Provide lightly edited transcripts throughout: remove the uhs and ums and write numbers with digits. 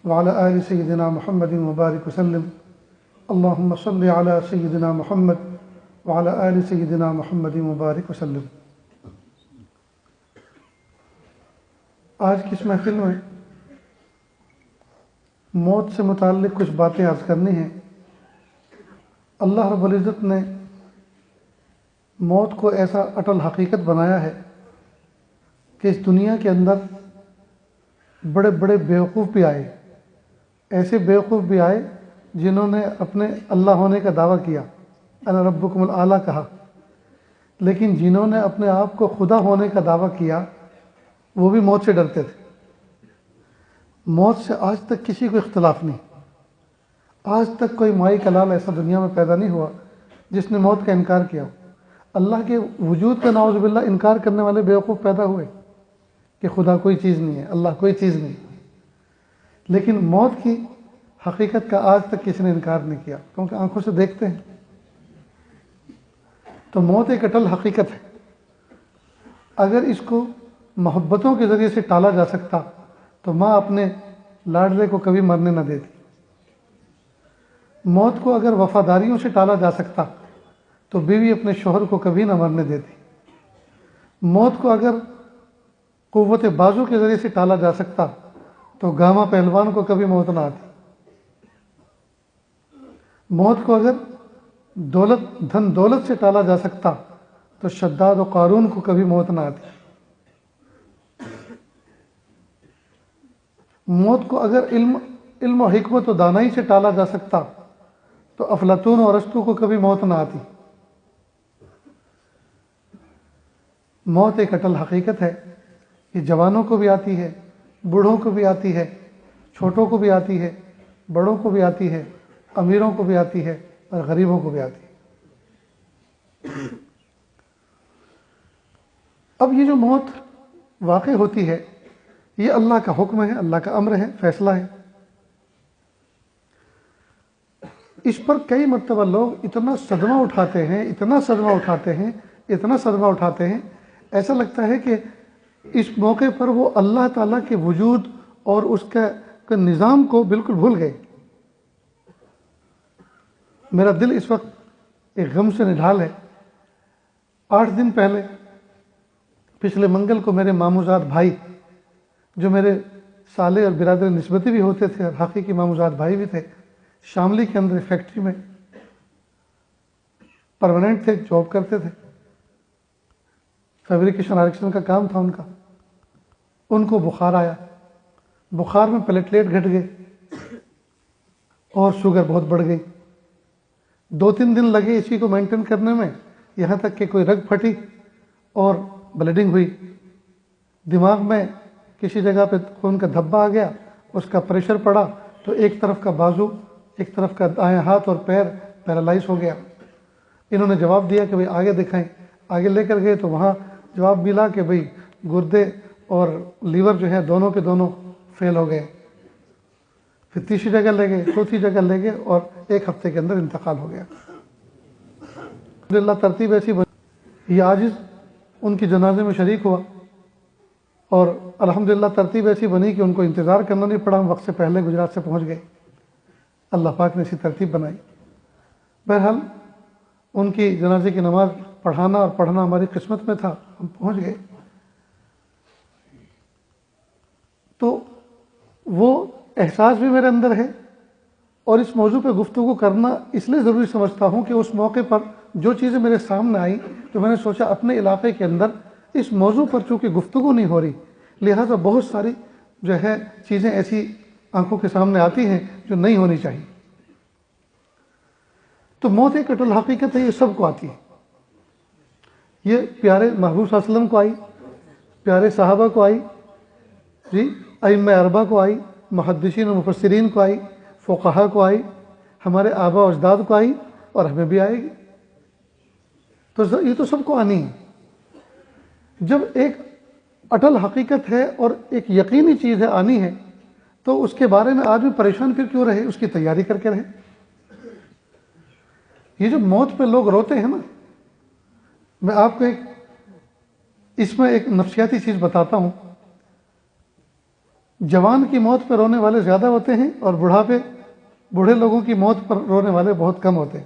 وعلى آل سيدنا محمد وبارك وسلم اللهم صل على سيدنا محمد وعلى آل سيدنا محمد وبارك وسلم۔ آج کی اس محفل میں موت سے متعلق کچھ باتیں عرض کرنی ہیں۔ اللہ رب العزت نے موت کو ایسا اٹل حقیقت بنایا ہے کہ اس دنیا کے اندر بڑے بڑے بیوقوف بھی آئے، ایسے بیوقوف بھی آئے جنہوں نے اپنے اللہ ہونے کا دعویٰ کیا، انا ربکم الاعلیٰ کہا، لیکن جنہوں نے اپنے آپ کو خدا ہونے کا دعویٰ کیا وہ بھی موت سے ڈرتے تھے۔ موت سے آج تک کسی کو اختلاف نہیں، آج تک کوئی مائی کلال ایسا دنیا میں پیدا نہیں ہوا جس نے موت کا انکار کیا ہو۔ اللہ کے وجود کا نعوذ باللہ انکار کرنے والے بیوقوف پیدا ہوئے کہ خدا کوئی چیز نہیں ہے، اللہ کوئی چیز نہیں، لیکن موت کی حقیقت کا آج تک کسی نے انکار نہیں کیا، کیونکہ آنکھوں سے دیکھتے ہیں۔ تو موت ایک اٹل حقیقت ہے، اگر اس کو محبتوں کے ذریعے سے ٹالا جا سکتا تو ماں اپنے لاڈلے کو کبھی مرنے نہ دیتی۔ موت کو اگر وفاداریوں سے ٹالا جا سکتا تو بیوی اپنے شوہر کو کبھی نہ مرنے دیتی۔ موت کو اگر قوت بازو کے ذریعے سے ٹالا جا سکتا تو گاما پہلوان کو کبھی موت نہ آتی۔ موت کو اگر دھن دولت سے ٹالا جا سکتا تو شداد و قارون کو کبھی موت نہ آتی۔ موت کو اگر علم و حکمت و دانائی سے ٹالا جا سکتا تو افلاطون اور ارسطو کو کبھی موت نہ آتی۔ موت ایک اٹل حقیقت ہے، یہ جوانوں کو بھی آتی ہے، بوڑھوں کو بھی آتی ہے، چھوٹوں کو بھی آتی ہے، بڑوں کو بھی آتی ہے، امیروں کو بھی آتی ہے اور غریبوں کو بھی آتی ہے۔ اب یہ جو موت واقع ہوتی ہے یہ اللہ کا حکم ہے، اللہ کا امر ہے، فیصلہ ہے۔ اس پر کئی مرتبہ لوگ اتنا صدمہ اٹھاتے ہیں، ایسا لگتا ہے کہ اس موقع پر وہ اللہ تعالیٰ کے وجود اور اس کا نظام کو بالکل بھول گئے۔ میرا دل اس وقت ایک غم سے نڈھال ہے۔ 8 دن پہلے پچھلے منگل کو میرے ماموزاد بھائی، جو میرے سالے اور برادر نسبتی بھی ہوتے تھے اور حقیقی ماموزاد بھائی بھی تھے، شاملی کے اندر فیکٹری میں پرماننٹ تھے، جاب کرتے تھے، فیبریکیشن آرکشن کا کام تھا ان کا۔ ان کو بخار آیا، بخار میں پلیٹلیٹ گھٹ گئے اور شوگر بہت بڑھ گئی۔ 2-3 دن لگے اسی کو مینٹین کرنے میں، یہاں تک کہ کوئی رگ پھٹی اور بلیڈنگ ہوئی۔ دماغ میں کسی جگہ پہ خون کا دھبا آ گیا، اس کا پریشر پڑا تو ایک طرف کا بازو، ایک طرف کا دائیں ہاتھ اور پیر پیرالائز ہو گیا۔ انہوں نے جواب دیا کہ بھئی آگے دکھائیں، آگے لے کر گئے تو وہاں جواب ملا کہ بھئی گردے اور لیور جو ہے دونوں کے دونوں فیل ہو گئے۔ پھر تیسری جگہ لے گئے، چوتھی جگہ لے گئے اور 1 ہفتے کے اندر انتقال ہو گیا۔ الحمدللہ ترتیب ایسی بنی، یہ عاجز ان کی جنازے میں شریک ہوا اور الحمدللہ ترتیب ایسی بنی کہ ان کو انتظار کرنا نہیں پڑا، ہم وقت سے پہلے گجرات سے پہنچ گئے۔ اللہ پاک نے ایسی ترتیب بنائی۔ بہرحال ان کی جنازے کی نماز پڑھانا اور پڑھنا ہماری قسمت میں تھا، ہم پہنچ گئے۔ تو وہ احساس بھی میرے اندر ہے اور اس موضوع پہ گفتگو کرنا اس لیے ضروری سمجھتا ہوں کہ اس موقع پر جو چیزیں میرے سامنے آئیں تو میں نے سوچا اپنے علاقے کے اندر اس موضوع پر چونکہ گفتگو نہیں ہو رہی، لہٰذا بہت ساری جو ہے چیزیں ایسی آنکھوں کے سامنے آتی ہیں جو نہیں ہونی چاہیے۔ تو موت ایک اٹل حقیقت ہے، یہ سب کو آتی ہے۔ یہ پیارے محبوب صلی اللہ علیہ وسلم کو آئی، پیارے صحابہ کو آئی، ائمہ اربعہ کو آئی، محدثین و مفسرین کو آئی، فقہا کو آئی، ہمارے آباء و اجداد کو آئی اور ہمیں بھی آئے گی۔ تو یہ تو سب کو آنی ہے۔ جب ایک اٹل حقیقت ہے اور ایک یقینی چیز ہے آنی ہے تو اس کے بارے میں آدمی پریشان پھر کیوں رہے، اس کی تیاری کر کے رہے۔ یہ جو موت پہ لوگ روتے ہیں نا، میں آپ کو اس میں ایک نفسیاتی چیز بتاتا ہوں۔ جوان کی موت پر رونے والے زیادہ ہوتے ہیں اور بوڑھے لوگوں کی موت پر رونے والے بہت کم ہوتے ہیں.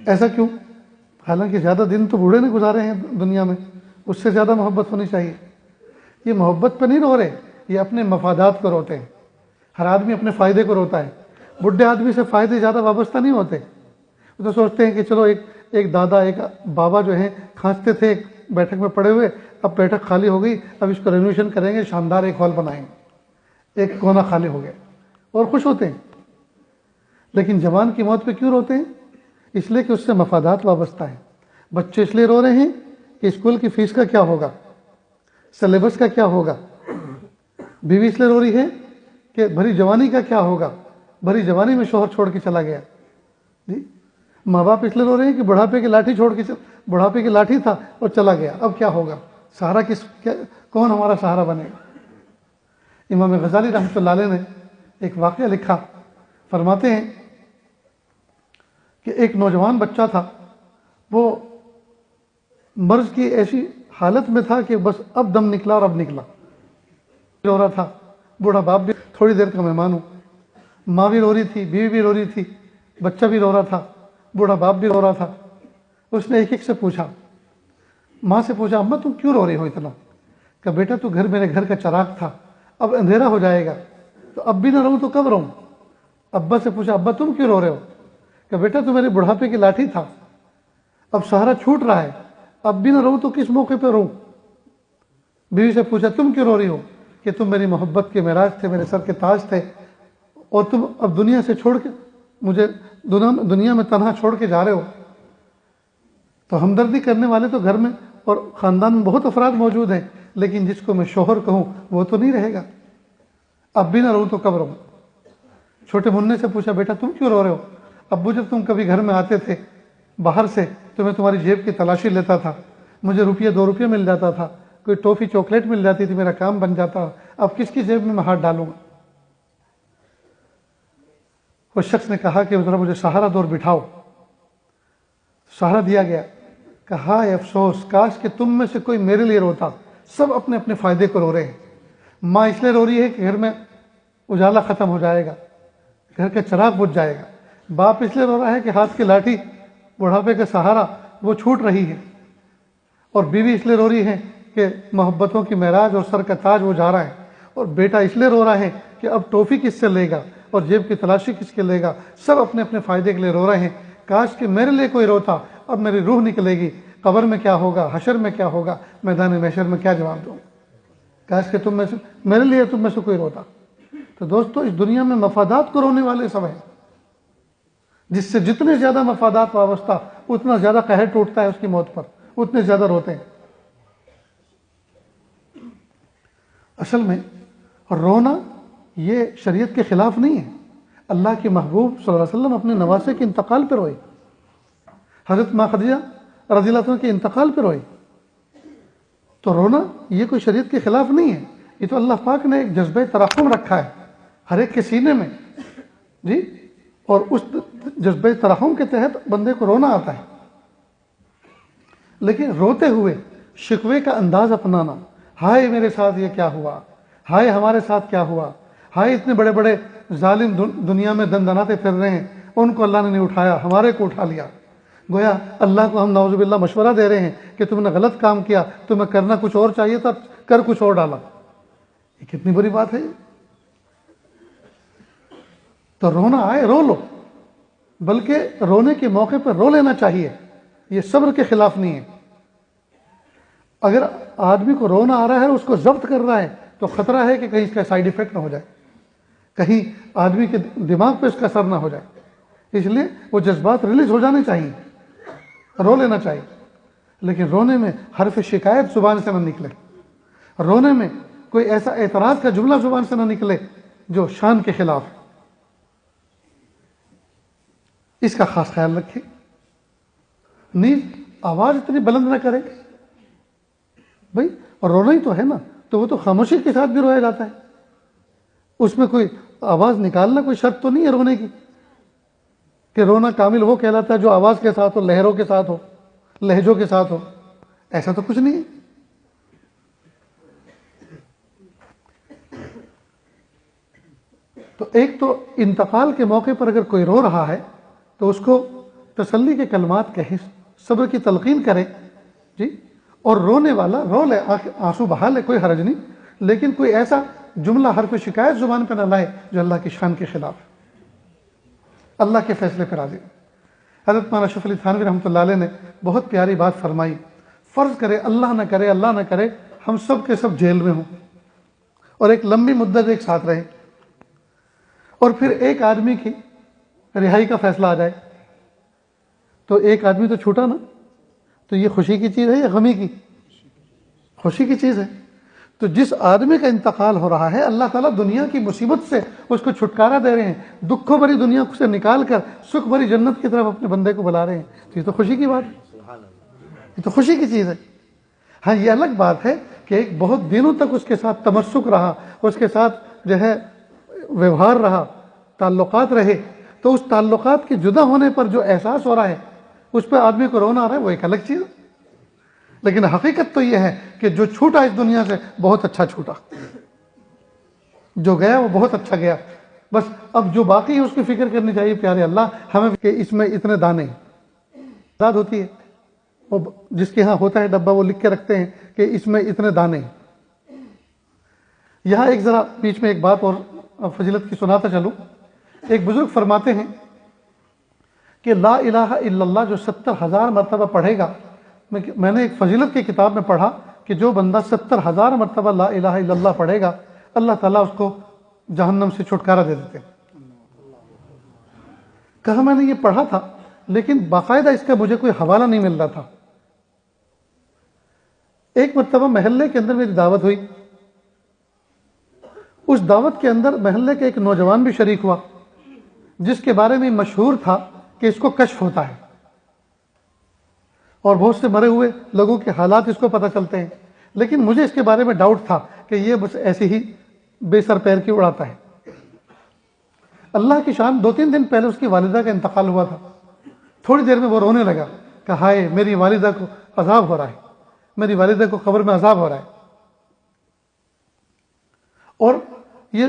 ایسا کیوں؟ حالانکہ زیادہ دن تو بوڑھے نے گزارے ہیں دنیا میں، اس سے زیادہ محبت ہونی چاہیے. یہ محبت پہ نہیں رو رہے، یہ اپنے مفادات کو روتے ہیں. ہر آدمی اپنے فائدے کو روتا ہے. بڈھے آدمی سے فائدے زیادہ وابستہ نہیں ہوتے. وہ تو سوچتے ہیں کہ چلو ایک دادا ایک بابا جو ہیں کھانستے تھے ایک بیٹھک میں پڑے ہوئے، اب بیٹھک خالی ہو گئی، اب اس کو رینوویشن کریں گے، شاندار ایک ہال بنائیں گے، ایک کونا خالی ہو گیا، اور خوش ہوتے ہیں. لیکن جوان کی موت پہ کیوں روتے ہیں؟ اس لیے کہ اس سے مفادات وابستہ ہیں. بچے اس لیے رو رہے ہیں کہ اسکول کی فیس کا کیا ہوگا، سلیبس کا کیا ہوگا. بیوی اس لیے رو رہی ہے کہ بھری جوانی کا کیا ہوگا، بھری جوانی میں شوہر چھوڑ کے چلا گیا. جی ماں باپ اس لیے رو رہے ہیں کہ بڑھاپے کی لاٹھی تھا اور چلا گیا، اب کیا ہوگا، سہارا کون ہمارا سہارا بنے گا. امام غزالی رحمۃ اللہ علیہ نے ایک واقعہ لکھا، فرماتے ہیں کہ ایک نوجوان بچہ تھا، وہ مرض کی ایسی حالت میں تھا کہ بس اب دم نکلا اور اب نکلا. رو رہا تھا، بوڑھا باپ بھی تھوڑی دیر کا مہمان ہوں، ماں بھی رو رہی تھی، بیوی بھی رو رہی تھی، بچہ بھی رو رہا تھا، بوڑھا باپ بھی رو رہا تھا. اس نے ایک سے پوچھا، ماں سے پوچھا، اماں تم کیوں رو رہی ہو اتنا؟ کہ بیٹا تو میرے گھر کا چراغ تھا، اب اندھیرا ہو جائے گا، تو اب بھی نہ رہوں تو کب رہوں؟ ابا سے پوچھا، ابا تم کیوں رو رہے ہو؟ کہ بیٹا تو میرے بڑھاپے کی لاٹھی تھا، اب سہارا چھوٹ رہا ہے، اب بھی نہ رہوں تو کس موقع پہ رہوں؟ بیوی سے پوچھا، تم کیوں رو رہی ہو؟ کہ تم میری محبت کے معراج تھے، میرے سر کے تاج تھے، اور تم اب دنیا سے چھوڑ کے مجھے دنیا میں تنہا چھوڑ کے جا رہے ہو. تو ہمدردی کرنے والے تو گھر میں اور خاندان میں بہت افراد موجود ہیں، لیکن جس کو میں شوہر کہوں وہ تو نہیں رہے گا، اب بھی نہ رہوں تو کب رہوں؟ چھوٹے منع سے پوچھا، بیٹا تم کیوں رو رہے ہو؟ ابو جب تم کبھی گھر میں آتے تھے باہر سے تو میں تمہاری جیب کی تلاشی لیتا تھا، مجھے ₹2 مل جاتا تھا، کوئی ٹافی چاکلیٹ مل جاتی تھی، میرا کام بن جاتا. اب کس کی جیب میں ہاتھ ڈالوں گا؟ اس شخص نے کہا کہ ذرا مجھے سہارا دو اور بٹھاؤ. سہارا دیا گیا. کہا افسوس، کاش کہ تم میں سے کوئی میرے لیے روتا. سب اپنے اپنے فائدے کو رو رہے ہیں. ماں اس لیے رو رہی ہے کہ گھر میں اجالا ختم ہو جائے گا، گھر کا چراغ بجھ جائے گا. باپ اس لیے رو رہا ہے کہ ہاتھ کی لاٹھی بڑھاپے کا سہارا وہ چھوٹ رہی ہے. اور بیوی اس لیے رو رہی ہے کہ محبتوں کی معراج اور سر کا تاج وہ جا رہا ہے. اور بیٹا اس لیے رو رہا ہے کہ اب ٹوفی کس سے لے گا اور جیب کی تلاشی کس کے لے گا. سب اپنے اپنے فائدے کے لیے رو رہے ہیں. کاش کہ میرے لیے کوئی روتا، اب میری روح نکلے گی، قبر میں کیا ہوگا، حشر میں کیا ہوگا، میدان محشر میں کیا جواب دوں. کاش کہ تم میں سے میرے لیے تم میں سے کوئی روتا. تو دوستو، اس دنیا میں مفادات کو رونے والے سب ہیں. جس سے جتنے زیادہ مفادات وابستہ اتنا زیادہ قہر ٹوٹتا ہے اس کی موت پر، اتنے زیادہ روتے ہیں. اصل میں رونا یہ شریعت کے خلاف نہیں ہے. اللہ کے محبوب صلی اللہ علیہ وسلم اپنے نواسے کے انتقال پہ روئے، حضرت ماں خدیجہ رضی اللہ عنہ کے انتقال پہ روئے. تو رونا یہ کوئی شریعت کے خلاف نہیں ہے. یہ تو اللہ پاک نے ایک جذبہ ترحم رکھا ہے ہر ایک کے سینے میں، جی، اور اس جذبہ ترحم کے تحت بندے کو رونا آتا ہے. لیکن روتے ہوئے شکوے کا انداز اپنانا، ہائے میرے ساتھ یہ کیا ہوا، ہائے ہمارے ساتھ کیا ہوا، ہائے اتنے بڑے بڑے ظالم دنیا میں دندناتے پھر رہے ہیں، ان کو اللہ نے نہیں اٹھایا، ہمارے کو اٹھا لیا. گویا اللہ کو ہم نعوذ باللہ مشورہ دے رہے ہیں کہ تم نے غلط کام کیا، تمہیں کرنا کچھ اور چاہیے تھا، کر کچھ اور ڈالا. یہ کتنی بری بات ہے. تو رونا آئے رو لو، بلکہ رونے کے موقع پر رو لینا چاہیے. یہ صبر کے خلاف نہیں ہے. اگر آدمی کو رونا آ رہا ہے، اس کو ضبط کر رہا ہے، تو خطرہ ہے کہ کہیں اس کا سائیڈ ایفیکٹ نہ ہو جائے، کہیں آدمی کے دماغ پہ اس کا اثر نہ ہو جائے. اس لیے وہ جذبات ریلیز ہو جانے چاہیے، رو لینا چاہیے. لیکن رونے میں حرف شکایت زبان سے نہ نکلے، رونے میں کوئی ایسا اعتراض کا جملہ زبان سے نہ نکلے جو شان کے خلاف ہے. اس کا خاص خیال رکھیں. نیز آواز اتنی بلند نہ کرے بھائی، اور رونا ہی تو ہے نا، تو وہ تو خاموشی کے ساتھ بھی رویا جاتا ہے. اس میں کوئی آواز نکالنا کوئی شرط تو نہیں ہے رونے کی، کہ رونا کامل وہ کہلاتا ہے جو آواز کے ساتھ ہو، لہروں کے ساتھ ہو، لہجوں کے ساتھ ہو. ایسا تو کچھ نہیں ہے. تو ایک تو انتقال کے موقع پر اگر کوئی رو رہا ہے تو اس کو تسلی کے کلمات کہے، صبر کی تلقین کرے جی، اور رونے والا رو لے، آنسو بہا لے، کوئی حرج نہیں، لیکن کوئی ایسا جملہ ہر کوئی شکایت زبان پہ نہ لائے جو اللہ کی شان کے خلاف ہے، اللہ کے فیصلے پر راضی۔ حضرت مولانا اشرف علی تھانوی رحمۃ اللہ علیہ نے بہت پیاری بات فرمائی، فرض کرے اللہ نہ کرے ہم سب کے سب جیل میں ہوں اور ایک لمبی مدت ایک ساتھ رہے، اور پھر ایک آدمی کی رہائی کا فیصلہ آ جائے، تو ایک آدمی تو چھوٹا نا، تو یہ خوشی کی چیز ہے یا غمی کی؟ خوشی کی چیز ہے۔ تو جس آدمی کا انتقال ہو رہا ہے اللہ تعالیٰ دنیا کی مصیبت سے اس کو چھٹکارا دے رہے ہیں، دکھوں بھری دنیا سے نکال کر سکھ بھری جنت کی طرف اپنے بندے کو بلا رہے ہیں، تو یہ تو خوشی کی بات ہے، یہ تو خوشی کی چیز ہے۔ ہاں یہ الگ بات ہے کہ ایک بہت دنوں تک اس کے ساتھ تمسک رہا، اس کے ساتھ جو ہے ویوہار رہا، تعلقات رہے، تو اس تعلقات کے جدا ہونے پر جو احساس ہو رہا ہے اس پہ آدمی کو رونا آ رہا ہے، وہ ایک الگ چیز ہے۔ لیکن حقیقت تو یہ ہے کہ جو چھوٹا اس دنیا سے بہت اچھا چھوٹا، جو گیا وہ بہت اچھا گیا، بس اب جو باقی ہے اس کی فکر کرنی چاہیے پیارے اللہ ہمیں کہ اس میں اتنے دانے آزاد ہوتی ہے، وہ جس کے ہاں ہوتا ہے ڈبہ وہ لکھ کے رکھتے ہیں کہ اس میں اتنے دانے۔ یہاں ایک ذرا بیچ میں ایک بات اور فضیلت کی سناتا چلوں۔ ایک بزرگ فرماتے ہیں کہ لا الہ الا اللہ جو 70,000 مرتبہ پڑھے گا، میں نے ایک فضیلت کی کتاب میں پڑھا کہ جو بندہ 70,000 مرتبہ لا الہ الا اللہ پڑھے گا اللہ تعالیٰ اس کو جہنم سے چھٹکارا دے دیتے ہیں۔ کہا میں نے یہ پڑھا تھا لیکن باقاعدہ اس کا مجھے کوئی حوالہ نہیں مل رہا تھا۔ ایک مرتبہ محلے کے اندر میری دعوت ہوئی، اس دعوت کے اندر محلے کے ایک نوجوان بھی شریک ہوا جس کے بارے میں مشہور تھا کہ اس کو کشف ہوتا ہے اور بہت سے مرے ہوئے لوگوں کے حالات اس کو پتہ چلتے ہیں، لیکن مجھے اس کے بارے میں ڈاؤٹ تھا کہ یہ بس ایسے ہی بے سر پیر کی اڑاتا ہے۔ اللہ کی شان 2-3 دن پہلے اس کی والدہ کا انتقال ہوا تھا، تھوڑی دیر میں وہ رونے لگا کہ ہائے میری والدہ کو عذاب ہو رہا ہے، میری والدہ کو قبر میں عذاب ہو رہا ہے، اور یہ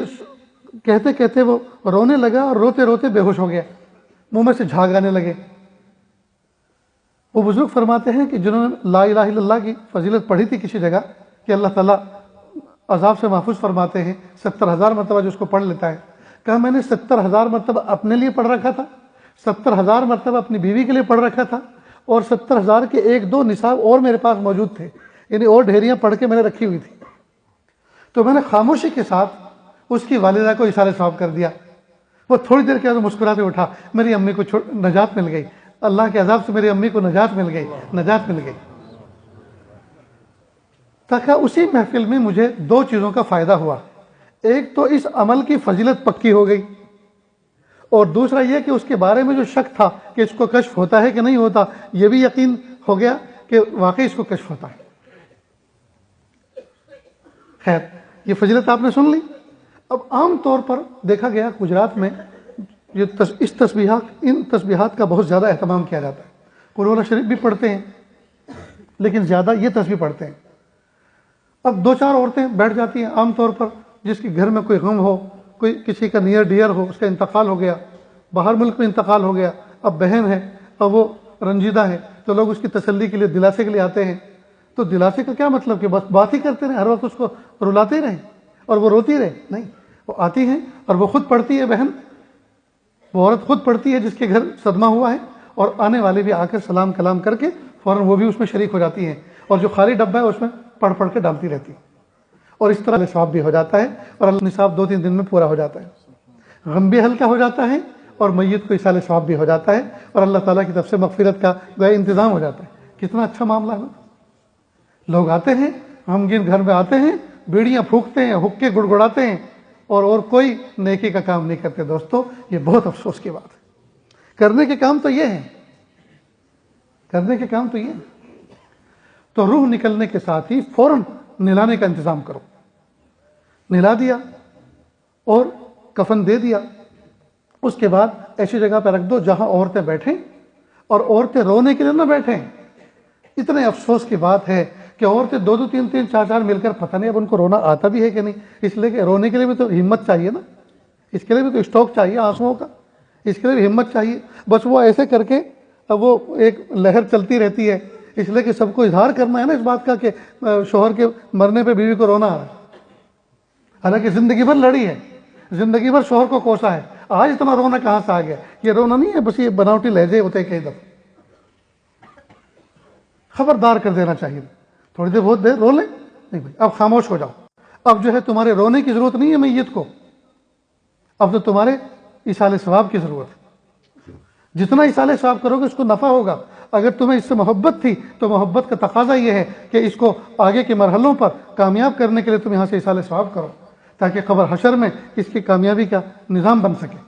کہتے کہتے وہ رونے لگا اور روتے روتے بے ہوش ہو گیا، منہ میں سے جھاگ آنے لگے۔ وہ بزرگ فرماتے ہیں کہ جنہوں نے لا الہ الا اللہ کی فضیلت پڑھی تھی کسی جگہ کہ اللہ تعالیٰ عذاب سے محفوظ فرماتے ہیں 70,000 مرتبہ جو اس کو پڑھ لیتا ہے، کہا میں نے 70,000 مرتبہ اپنے لیے پڑھ رکھا تھا، 70,000 مرتبہ اپنی بیوی کے لیے پڑھ رکھا تھا، اور 70,000 کے 1-2 نصاب اور میرے پاس موجود تھے، یعنی اور ڈھیریاں پڑھ کے میں نے رکھی ہوئی تھی۔ تو میں نے خاموشی کے ساتھ اس کی والدہ کو اثار ثواب کر دیا۔ وہ تھوڑی دیر کے بعد مسکراتے اٹھا، میری امی کو نجات مل گئی، اللہ کے عذاب سے میری امی کو نجات مل گئی۔ تاکہ اسی محفل میں مجھے 2 چیزوں کا فائدہ ہوا، ایک تو اس عمل کی فضیلت پکی ہو گئی، اور دوسرا یہ کہ اس کے بارے میں جو شک تھا کہ اس کو کشف ہوتا ہے کہ نہیں ہوتا، یہ بھی یقین ہو گیا کہ واقعی اس کو کشف ہوتا ہے۔ خیر یہ فضیلت آپ نے سن لی۔ اب عام طور پر دیکھا گیا گجرات میں ان تسبیحات کا بہت زیادہ اہتمام کیا جاتا ہے، قرآن اللہ شریف بھی پڑھتے ہیں لیکن زیادہ یہ تسبیح پڑھتے ہیں۔ اب 2-4 عورتیں بیٹھ جاتی ہیں عام طور پر، جس کے گھر میں کوئی غم ہو، کوئی کسی کا نیئر ڈیئر ہو، اس کا انتقال ہو گیا، باہر ملک میں انتقال ہو گیا، اب بہن ہے اب وہ رنجیدہ ہے، تو لوگ اس کی تسلی کے لیے دلاسے کے لیے آتے ہیں۔ تو دلاسے کا کیا مطلب کہ بس بات ہی کرتے رہیں، ہر وقت اس کو رلاتے رہیں اور وہ روتی رہے؟ نہیں، وہ آتی ہیں اور وہ خود پڑھتی ہے، بہن وہ عورت خود پڑھتی ہے جس کے گھر صدمہ ہوا ہے، اور آنے والے بھی آ کر سلام کلام کر کے فوراً وہ بھی اس میں شریک ہو جاتی ہیں، اور جو خالی ڈبہ ہے اس میں پڑھ پڑھ کے ڈالتی رہتی ہے، اور اس طرح ثواب بھی ہو جاتا ہے، اور اللہ نصاب 2-3 دن میں پورا ہو جاتا ہے، غم بھی ہلکا ہو جاتا ہے، اور میت کو ایصال ثواب بھی ہو جاتا ہے، اور اللہ تعالیٰ کی طرف سے مغفرت کا گویا انتظام ہو جاتا ہے۔ کتنا اچھا معاملہ ہے۔ لوگ آتے ہیں، غمگین گھر میں آتے ہیں، بیڑیاں پھونکتے ہیں، حقے گڑگڑاتے ہیں، اور کوئی نیکی کا کام نہیں کرتے۔ دوستو یہ بہت افسوس کی بات ہے۔ کرنے کے کام تو یہ ہیں، تو روح نکلنے کے ساتھ ہی فوراً نہلانے کا انتظام کرو۔ نہلا دیا اور کفن دے دیا، اس کے بعد ایسی جگہ پہ رکھ دو جہاں عورتیں بیٹھیں، اور عورتیں رونے کے لیے نہ بیٹھیں۔ اتنے افسوس کی بات ہے کہ عورتیں 2-2 3-3 4-4 مل کر، پتہ نہیں اب ان کو رونا آتا بھی ہے کہ نہیں، اس لیے کہ رونے کے لیے بھی تو ہمت چاہیے نا، اس کے لیے بھی تو اسٹاک چاہیے آنسوؤں کا، اس کے لیے بھی ہمت چاہیے. بس وہ ایسے کر کے اب وہ ایک لہر چلتی رہتی ہے، اس لیے کہ سب کو اظہار کرنا ہے نا اس بات کا کہ شوہر کے مرنے پہ بیوی کو رونا آ رہا ہے. حالانکہ زندگی بھر لڑی ہے، زندگی بھر شوہر کو کوسا ہے، آج اتنا رونا کہاں سے آ گیا؟ یہ رونا نہیں ہے، بس یہ بناوٹی لہجے ہوتے ہیں کئی دفعہ. خبردار کر دینا چاہیے، تھوڑی دیر بہت دیر رو لیں، نہیں بھائی اب خاموش ہو جاؤ. اب جو ہے تمہارے رونے کی ضرورت نہیں ہے میت کو، اب تو تمہارے ایصال ثواب کی ضرورت ہے. جتنا ایصال ثواب کرو گے اس کو نفع ہوگا. اگر تمہیں اس سے محبت تھی تو محبت کا تقاضا یہ ہے کہ اس کو آگے کے مرحلوں پر کامیاب کرنے کے لیے تم یہاں سے ایصال ثواب کرو، تاکہ قبر حشر میں اس کی کامیابی کا نظام بن سکے.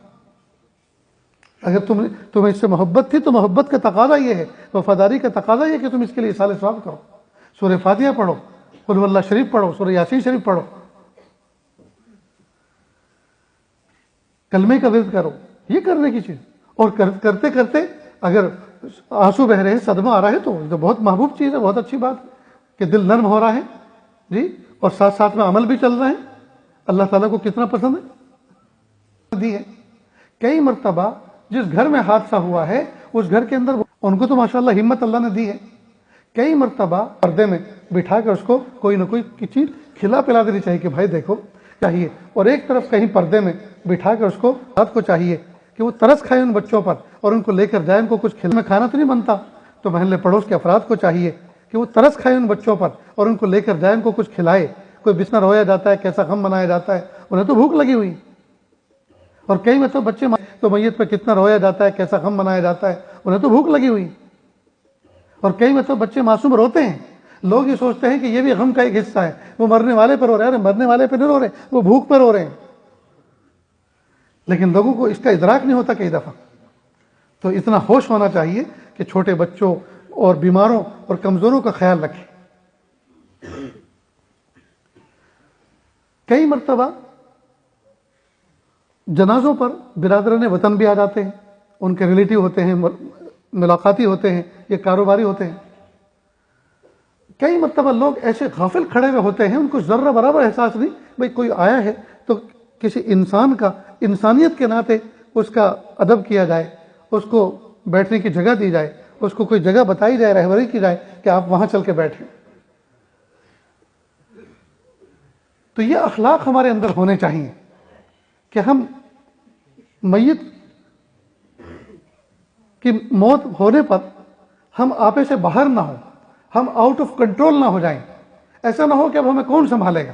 اگر تمہیں اس سے محبت تھی تو محبت کا تقاضا یہ ہے، وفاداری کا تقاضا یہ ہے کہ تم اس کے لیے ایصال ثواب کرو. سورہ فاتحہ پڑھو، قل هو اللہ شریف پڑھو، سورہ یاسین شریف پڑھو، کلمے کا ورد کرو. یہ کرنے کی چیز. اور کرتے کرتے اگر آنسو بہ رہے ہیں، صدمہ آ رہا ہے تو بہت محبوب چیز ہے، بہت اچھی بات ہے کہ دل نرم ہو رہا ہے جی، اور ساتھ ساتھ میں عمل بھی چل رہا ہے. اللہ تعالیٰ کو کتنا پسند ہے. دی ہے کئی مرتبہ جس گھر میں حادثہ ہوا ہے اس گھر کے اندر ان کو تو ماشاءاللہ ہمت اللہ نے دی ہے. کئی مرتبہ پردے میں بٹھا کر اس کو کوئی نہ کوئی چیز کھلا پلا دینی چاہیے کہ بھائی دیکھو چاہیے. اور ایک طرف کہیں پردے میں بٹھا کر اس کو رات کو چاہیے کہ وہ ترس کھائے ان بچوں پر اور ان کو لے کر جائے. ان کو کچھ کھلنے میں کھانا تو نہیں بنتا، تو محلے پڑوس کے افراد کو چاہیے کہ وہ ترس کھائے ان بچوں پر اور ان کو لے کر جائے، ان کو کچھ کھلائے. کوئی بسنا رویا جاتا ہے، کیسا غم منایا جاتا ہے، انہیں تو بھوک لگی ہوئی. اور کئی میں تو بچے تو میت پہ کتنا رویا جاتا ہے، کیسا غم منایا جاتا ہے، انہیں تو بھوک لگی ہوئی. اور کئی میں تو بچے معصوم روتے ہیں، لوگ یہ سوچتے ہیں کہ یہ بھی غم کا ایک حصہ ہے، وہ مرنے والے پر رو رہے ہیں. مرنے والے پہ نہیں رو رہے، وہ بھوک پہ رو رہے ہیں. لیکن لوگوں کو اس کا ادراک نہیں ہوتا کئی دفعہ. تو اتنا ہوش ہونا چاہیے کہ چھوٹے بچوں اور بیماروں اور کمزوروں کا خیال رکھیں. کئی مرتبہ جنازوں پر برادران وطن بھی آ جاتے ہیں، ان کے ریلیٹیو ہوتے ہیں، ملاقاتی ہوتے ہیں، یہ کاروباری ہوتے ہیں. کئی مرتبہ لوگ ایسے غافل کھڑے ہوئے ہوتے ہیں، ان کو ذرہ برابر احساس نہیں بھئی کوئی آیا ہے تو کسی انسان کا انسانیت کے ناطے اس کا ادب کیا جائے، اس کو بیٹھنے کی جگہ دی جائے، اس کو کوئی جگہ بتائی جائے، رہبری کی جائے کہ آپ وہاں چل کے بیٹھیں. تو یہ اخلاق ہمارے اندر ہونے چاہیے کہ ہم میت کی موت ہونے پر ہم آپے سے باہر نہ ہوں، ہم آؤٹ آف کنٹرول نہ ہو جائیں. ایسا نہ ہو کہ اب ہمیں کون سنبھالے گا.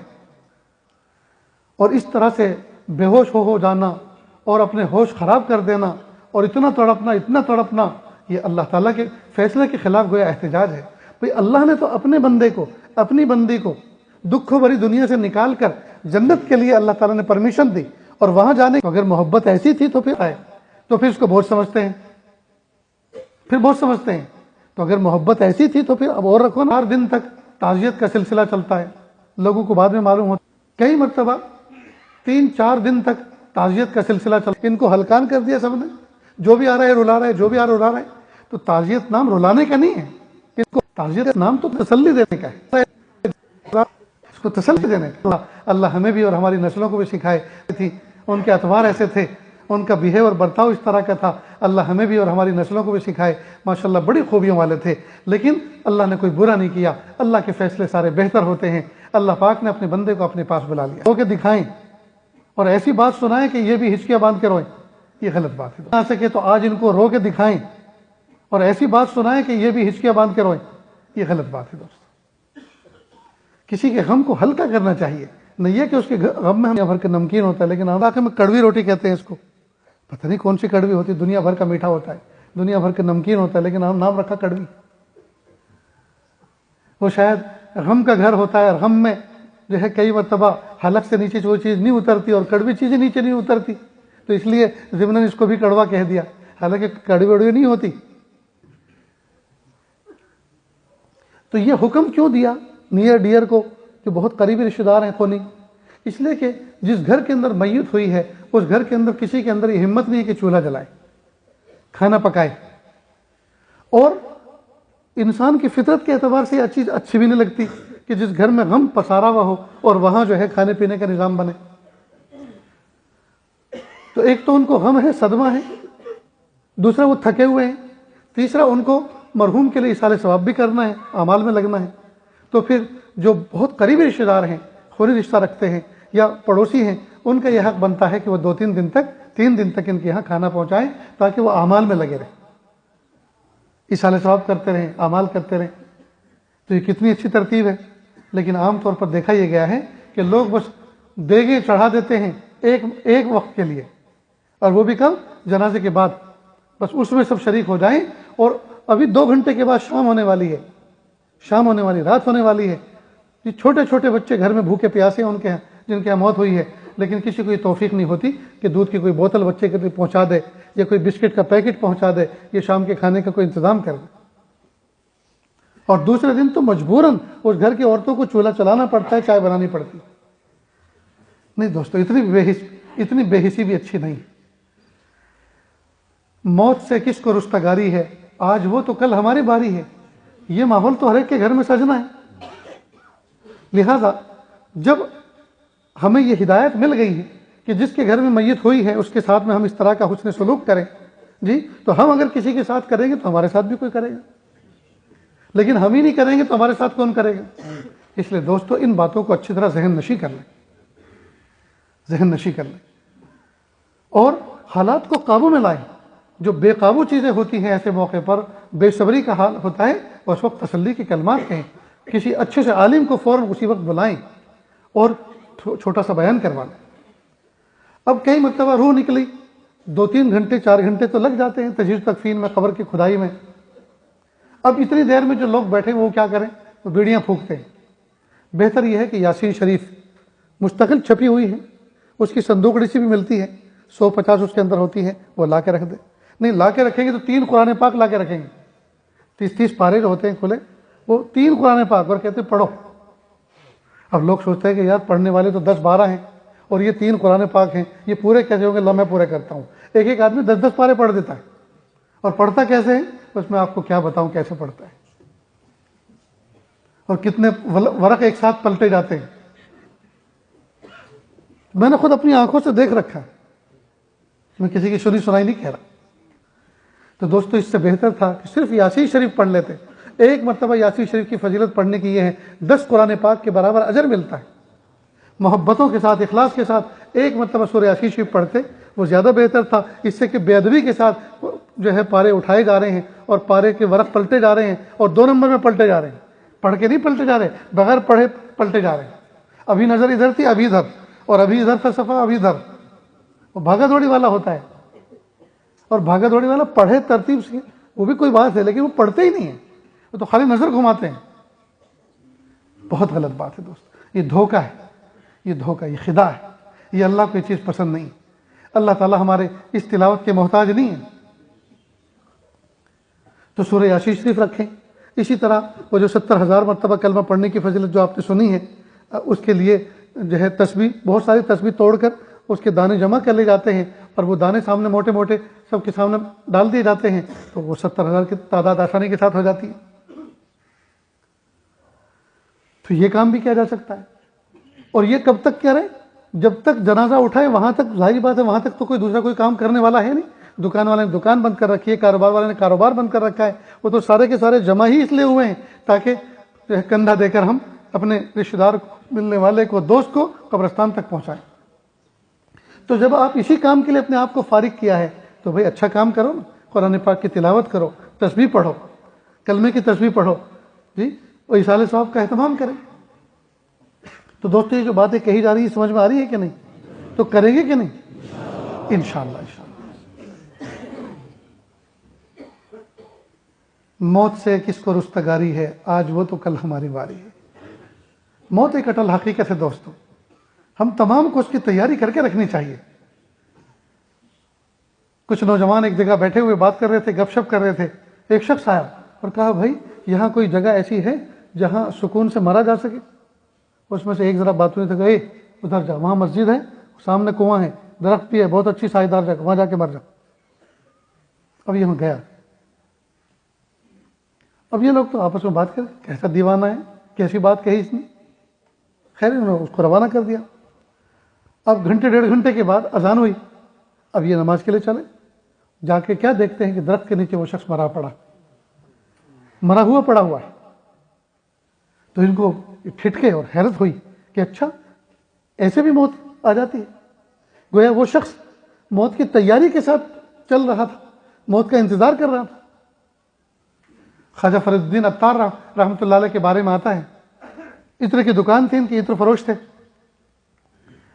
اور اس طرح سے بے ہوش ہو جانا اور اپنے ہوش خراب کر دینا اور اتنا تڑپنا، یہ اللہ تعالیٰ کے فیصلے کے خلاف گویا احتجاج ہے. بھئی اللہ نے تو اپنے بندے کو، اپنی بندی کو دکھوں بھری دنیا سے نکال کر جنت کے لیے اللہ تعالیٰ نے پرمیشن دی، اور وہاں جانے کو اگر محبت ایسی تھی تو پھر آئے تو پھر اس کو بہت سمجھتے ہیں، پھر بہت سمجھتے ہیں. تو اگر محبت ایسی تھی تو پھر اب اور رکھو نا. 4 دن تک تعزیت کا سلسلہ چلتا ہے، لوگوں کو بعد میں معلوم ہوتا. کئی مرتبہ 3-4 دن تک تعزیت کا سلسلہ چلتا. ان کو ہلکان کر دیا سب نے، جو بھی آ رہا ہے رلا رہا ہے، جو بھی آ رہا ہے رلا رہا ہے. تو تعزیت نام رلانے کا نہیں ہے، اس کو تعزیت نام تو تسلی دینے کا ہے، اس کو تسلی دینے کا. اللہ ہمیں بھی اور ہماری نسلوں کو بھی سکھائے تھی. ان کے اطوار ایسے تھے، ان کا بیہیو اور برتاؤ اس طرح کا تھا. اللہ ہمیں بھی اور ہماری نسلوں کو بھی سکھائے. ماشاءاللہ بڑی خوبیوں والے تھے، لیکن اللہ نے کوئی برا نہیں کیا. اللہ کے فیصلے سارے بہتر ہوتے ہیں. اللہ پاک نے اپنے بندے کو اپنے پاس بلا لیا. رو کے دکھائیں اور ایسی بات سنائیں کہ یہ بھی ہچکیاں باندھ کے روئیں، یہ غلط بات ہے. آ سکے تو آج ان کو رو کے دکھائیں اور ایسی بات سنائیں کہ یہ بھی ہچکیاں باندھ کے روئیں، یہ غلط بات ہے. دوست کسی کے غم کو ہلکا کرنا چاہیے، نہیں یہ کہ اس کے غم میں دنیا بھر کا نمکین ہوتا ہے، لیکن علاقے میں کڑوی روٹی کہتے ہیں اس کو. پتہ نہیں کون سی کڑوی ہوتی ہے، دنیا بھر کا میٹھا ہوتا ہے، دنیا بھر کا نمکین ہوتا ہے، لیکن نام رکھا کڑوی. وہ شاید غم کا گھر ہوتا ہے، اور غم میں جو ہے کئی مرتبہ حلق سے نیچے وہ چیز نہیں اترتی اور کڑوی چیزیں نیچے نہیں اترتی، تو اس لیے ضمناً اس کو بھی کڑوا کہہ دیا، حالانکہ کڑوی وڑوی نہیں ہوتی. تو یہ حکم کیوں دیا نیئر ڈیئر کو، جو بہت قریبی رشتہ دار ہیں خونی؟ اس لیے کہ جس گھر کے اندر میت ہوئی ہے اس گھر کے اندر کسی کے اندر یہ ہمت نہیں ہے کہ چولہا جلائے، کھانا پکائے. اور انسان کی فطرت کے اعتبار سے یہ چیز اچھی بھی نہیں لگتی کہ جس گھر میں غم پسارا ہوا ہو اور وہاں جو ہے کھانے پینے کا نظام بنے. تو ایک تو ان کو غم ہے، صدمہ ہے، دوسرا وہ تھکے ہوئے ہیں، تیسرا ان کو مرحوم کے لیے ایصال ثواب بھی کرنا ہے، اعمال میں لگنا ہے۔ تو پھر جو بہت قریبی رشتہ دار ہیں، خونی رشتہ رکھتے ہیں یا پڑوسی ہیں، ان کا یہ حق بنتا ہے کہ وہ 2-3 دن تک 3 دن تک ان کے یہاں کھانا پہنچائیں تاکہ وہ اعمال میں لگے رہیں، ایصال ثواب کرتے رہیں، اعمال کرتے رہیں۔ تو یہ کتنی اچھی ترتیب ہے۔ لیکن عام طور پر دیکھا یہ گیا ہے کہ لوگ بس دیگیں چڑھا دیتے ہیں ایک وقت کے لیے، اور وہ بھی کل جنازے کے بعد، بس اس میں سب شریک ہو جائیں، اور ابھی 2 گھنٹے کے بعد شام ہونے والی ہے، شام ہونے والی، رات ہونے والی ہے۔ یہ چھوٹے چھوٹے بچے گھر میں بھوکے پیاسے ہیں ان کے یہاں، جن کے یہاں موت ہوئی ہے، لیکن کسی کو یہ توفیق نہیں ہوتی کہ دودھ کی کوئی بوتل بچے کے لیے پہنچا دے، یا کوئی بسکٹ کا پیکٹ پہنچا دے، یا شام کے کھانے کا کوئی انتظام کر دے۔ اور دوسرے دن تو مجبوراً اس گھر کی عورتوں کو چولہا چلانا پڑتا ہے، چائے بنانی پڑتی ہے۔ نہیں دوستو، اتنی بے حسی بھی اچھی نہیں۔ موت سے کس کو رستگاری ہے، آج وہ تو کل ہماری باری ہے۔ یہ ماحول تو ہر ایک کے گھر میں سجنا ہے۔ لہذا جب ہمیں یہ ہدایت مل گئی ہے کہ جس کے گھر میں میت ہوئی ہے اس کے ساتھ میں ہم اس طرح کا حسن سلوک کریں، جی، تو ہم اگر کسی کے ساتھ کریں گے تو ہمارے ساتھ بھی کوئی کرے گا، لیکن ہم ہی نہیں کریں گے تو ہمارے ساتھ کون کرے گا؟ اس لیے دوستو ان باتوں کو اچھی طرح ذہن نشی کر لیں، ذہن نشی کر لیں، اور حالات کو قابو میں لائیں۔ جو بے قابو چیزیں ہوتی ہیں ایسے موقع پر، بے صبری کا حال ہوتا ہے، اس وقت تسلی کے کلمات کہیں، کسی اچھے سے عالم کو فوراً اسی وقت بلائیں اور چھوٹا سا بیان کروائیں۔ اب کئی مرتبہ روح نکلی، 2-3 گھنٹے 4 گھنٹے تو لگ جاتے ہیں تجہیز تکفین میں، قبر کی کھدائی میں۔ اب اتنی دیر میں جو لوگ بیٹھے وہ کیا کریں؟ وہ بیڑیاں پھونکتے ہیں۔ بہتر یہ ہے کہ یاسین شریف مستقل چھپی ہوئی ہے، اس کی صندوقڑی سی بھی ملتی ہے، 150 اس کے اندر ہوتی ہے، وہ لا کے رکھ دے۔ نہیں لا کے رکھیں گے تو 3 قرآن پاک لا کے رکھیں گے، 30 پارے جو ہوتے ہیں کھلے، وہ 3 قرآن پاک، اور کہتے ہیں پڑھو۔ اب لوگ سوچتے ہیں کہ یار پڑھنے والے تو 10-12 ہیں اور یہ 3 قرآن پاک ہیں، یہ پورے کیسے ہوں گے؟ میں پورے کرتا ہوں۔ ایک آدمی 10 پارے پڑھ دیتا ہے، اور پڑھتا کیسے ہے بس میں آپ کو کیا بتاؤں کیسے پڑھتا ہے، اور کتنے ورق ایک ساتھ پلٹے جاتے ہیں۔ میں نے خود اپنی آنکھوں سے دیکھ رکھا ہے، میں کسی کی سنی سنائی نہیں کہہ رہا۔ تو دوستو اس سے بہتر تھا کہ صرف یاسین شریف پڑھ لیتے۔ ایک مرتبہ یاسین شریف کی فضیلت پڑھنے کی یہ ہے، 10 قرآن پاک کے برابر اجر ملتا ہے۔ محبتوں کے ساتھ، اخلاص کے ساتھ ایک مرتبہ سورہ یاسین شریف پڑھتے، وہ زیادہ بہتر تھا، اس سے کہ بے ادبی کے ساتھ جو ہے پارے اٹھائے جا رہے ہیں اور پارے کے ورق پلٹے جا رہے ہیں، اور 2 نمبر میں پلٹے جا رہے ہیں، پڑھ کے نہیں پلٹے جا رہے، بغیر پڑھے پلٹے جا رہے ہیں۔ ابھی نظر ادھر تھی، ابھی ادھر، اور ابھی ادھر تھا صفحہ، ابھی ادھر۔ وہ بھاگا دوڑی والا ہوتا ہے، اور بھاگا دوڑی والا پڑھے ترتیب سے وہ بھی کوئی بات ہے، لیکن وہ پڑھتے ہی نہیں ہیں، وہ تو خالی نظر گھماتے ہیں۔ بہت غلط بات ہے دوست، یہ دھوکہ ہے، یہ دھوکہ، یہ خدا ہے، یہ اللہ کو یہ چیز پسند نہیں۔ اللہ تعالیٰ ہمارے اس تلاوت کے محتاج نہیں ہے۔ تو سورہ یاسین شریف رکھیں۔ اسی طرح وہ جو 70,000 مرتبہ کلمہ پڑھنے کی فضیلت جو آپ نے سنی ہے، اس کے لیے جو ہے تسبیح، بہت ساری تسبیح توڑ کر اس کے دانے جمع کر لیے جاتے ہیں، اور وہ دانے سامنے موٹے موٹے سب کے سامنے ڈال دیے جاتے ہیں، تو وہ 70,000 کی تعداد آسانی کے ساتھ ہو جاتی ہے۔ تو یہ کام بھی کیا جا سکتا ہے، اور یہ کب تک کیا رہے؟ جب تک جنازہ اٹھائے وہاں تک ظاہری بات ہے، وہاں تک تو کوئی دوسرا کوئی کام کرنے والا ہے نہیں۔ دکان والے نے دکان بند کر رکھی ہے، کاروبار والے نے کاروبار بند کر رکھا ہے، وہ تو سارے کے سارے جمع ہی اس لیے ہوئے ہیں تاکہ کندھا دے کر ہم اپنے رشتہ دار ملنے والے کو، دوست کو قبرستان تک پہنچائیں۔ تو جب آپ اسی کام کے لیے اپنے آپ کو فارغ کیا ہے تو بھئی اچھا کام کرو نا، قرآن پاک کی تلاوت کرو، تسبیح پڑھو، کلمے کی تسبیح پڑھو، جی، اور ایصال ثواب کا اہتمام کریں۔ تو دوستو یہ جو باتیں کہی جا رہی ہیں سمجھ میں آ رہی ہے کہ نہیں؟ تو کریں گے کہ نہیں؟ انشاءاللہ انشاءاللہ۔ موت سے کس کو رستگاری ہے، آج وہ تو کل ہماری باری ہے۔ موت ایک اٹل حقیقت ہے دوستو، ہم تمام کو اس کی تیاری کر کے رکھنی چاہیے۔ کچھ نوجوان ایک جگہ بیٹھے ہوئے بات کر رہے تھے، گپ شپ کر رہے تھے، ایک شخص آیا اور کہا بھائی یہاں کوئی جگہ ایسی ہے جہاں سکون سے مرا جا سکے؟ اس میں سے ایک ذرا باتوں نے کہا ادھر جا، وہاں مسجد ہے، سامنے کنواں ہے، درخت بھی ہے، بہت اچھی سائیدار جگہ، وہاں جا کے مر جا۔ اب یہ گیا، اب یہ لوگ تو آپس میں بات کریں کیسا دیوانہ ہے، کیسی بات کہی اس نے۔ خیر انہوں نے اس کو روانہ کر دیا۔ اب گھنٹے 1.5 گھنٹے کے بعد اذان ہوئی، اب یہ نماز کے لیے چلے، جا کے کیا دیکھتے ہیں کہ درخت کے نیچے وہ شخص مرا ہوا پڑا ہے۔ تو ان کو ٹھٹکے اور حیرت ہوئی کہ اچھا ایسے بھی موت آ جاتی ہے۔ گویا وہ شخص موت کی تیاری کے ساتھ چل رہا تھا، موت کا انتظار کر رہا تھا۔ خواجہ فرید الدین عطار رحمۃ اللہ علیہ کے بارے میں آتا ہے، عطر کی دکان تھی، ان کے عطر فروش تھے۔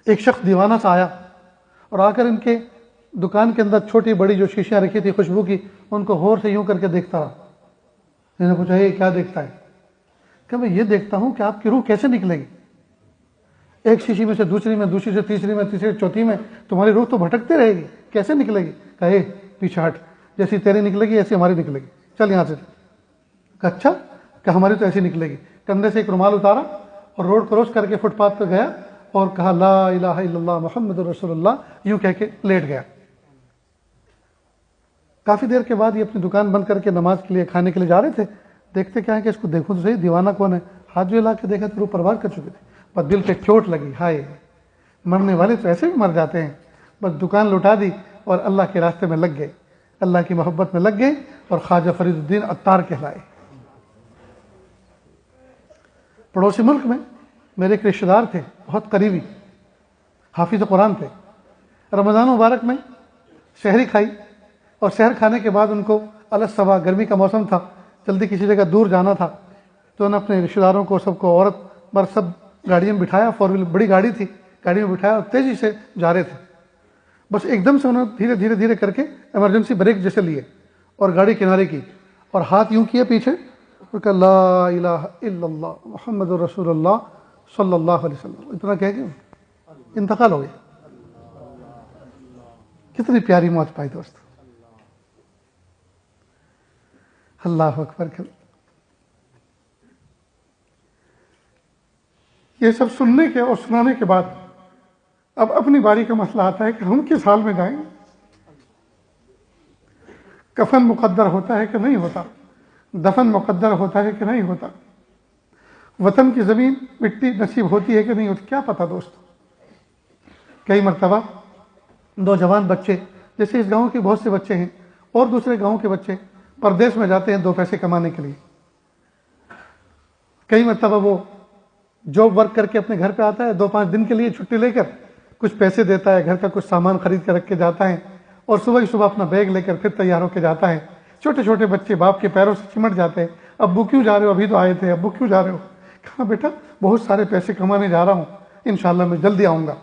ایک شخص دیوانہ سا آیا اور آ کر ان کے دکان کے اندر چھوٹی بڑی جو شیشیاں رکھی تھی خوشبو کی، ان کو غور سے یوں کر کے دیکھتا رہا۔ میں نے پوچھا یہ کیا دیکھتا ہے؟ کہ میں یہ دیکھتا ہوں کہ آپ کی روح کیسے نکلے گی، ایک شیشی میں سے دوسری میں، دوسری سے تیسری میں، تیسری سے چوتھی میں، تمہاری روح تو بھٹکتے رہے گی، کیسے نکلے گی؟ کہے پیچھے ہٹ، جیسی تیری نکلے گی ایسی ہماری نکلے گی، چل یہاں سے۔ کہ اچھا، کہ ہماری تو ایسی نکلے گی۔ کندھے سے ایک رومال اتارا اور روڈ کراس کر کے فٹ پاتھ پہ گیا اور کہا لا الہ الا اللہ محمد رسول اللہ، یوں کہہ کے لیٹ گیا۔ کافی دیر کے بعد یہ اپنی دکان بند کر کے نماز کے لیے کھانے کے لیے جا رہے تھے، دیکھتے کیا ہے کہ اس کو دیکھوں تو صحیح دیوانہ کون ہے۔ ہاتھ جو لا کے دیکھا تو روح پرواز کر چکے تھے، پر دل پہ چوٹ لگی، ہائے مرنے والے تو ایسے بھی مر جاتے ہیں۔ بس دکان لوٹا دی اور اللہ کے راستے میں لگ گئے، اللہ کی محبت میں لگ گئے اور خواجہ فرید الدین عطار کہلائے۔ پڑوسی ملک میں میرے ایک رشتہ دار تھے، بہت قریبی، حافظ قرآن تھے۔ رمضان مبارک میں شہری کھائی اور شہر کھانے کے بعد ان کو الگ صبح، گرمی کا موسم تھا، جلدی کسی جگہ دور جانا تھا، تو انہوں نے اپنے رشتہ داروں کو سب کو عورت مرد سب گاڑیوں میں بٹھایا، 4 ویلر بڑی گاڑی تھی، گاڑی میں بٹھایا اور تیزی سے جا رہے تھے۔ بس ایک دم سے انہوں نے دھیرے دھیرے دھیرے کر کے ایمرجنسی بریک جیسے لیے اور گاڑی کنارے کی اور ہاتھ یوں کیے پیچھے اور کہا لا الہ الا اللہ محمد رسول اللہ صلی اللہ علیہ وسلم، اتنا کہہ کے انتقال ہو گیا۔ کتنی پیاری موت پائی دوست، اللہ اکبر۔ یہ سب سننے کے اور سنانے کے بعد اب اپنی باری کا مسئلہ آتا ہے کہ ہم کس حال میں جائیں۔ کفن مقدر ہوتا ہے کہ نہیں ہوتا، دفن مقدر ہوتا ہے کہ نہیں ہوتا، وطن کی زمین مٹی نصیب ہوتی ہے کہ نہیں ہوتی، کیا پتہ دوست۔ کئی مرتبہ نوجوان بچے، جیسے اس گاؤں کے بہت سے بچے ہیں اور دوسرے گاؤں کے بچے، پردیس میں جاتے ہیں 2 پیسے کمانے کے لیے۔ کئی مرتبہ وہ جاب ورک کر کے اپنے گھر پہ آتا ہے، 2-5 دن کے لیے چھٹی لے کر کچھ پیسے دیتا ہے، گھر کا کچھ سامان خرید کر رکھ کے جاتا ہے اور صبح ہی صبح اپنا بیگ لے کر پھر تیار ہو کے جاتا ہے۔ چھوٹے چھوٹے بچے باپ کے پیروں سے چمٹ جاتے ہیں، ابو کیوں جا رہے ہو، ابھی تو آئے تھے، ابو کیوں جا رہے ہو؟ کہا بیٹا بہت سارے پیسے کمانے جا رہا ہوں، انشاءاللہ میں جلدی آؤں گا۔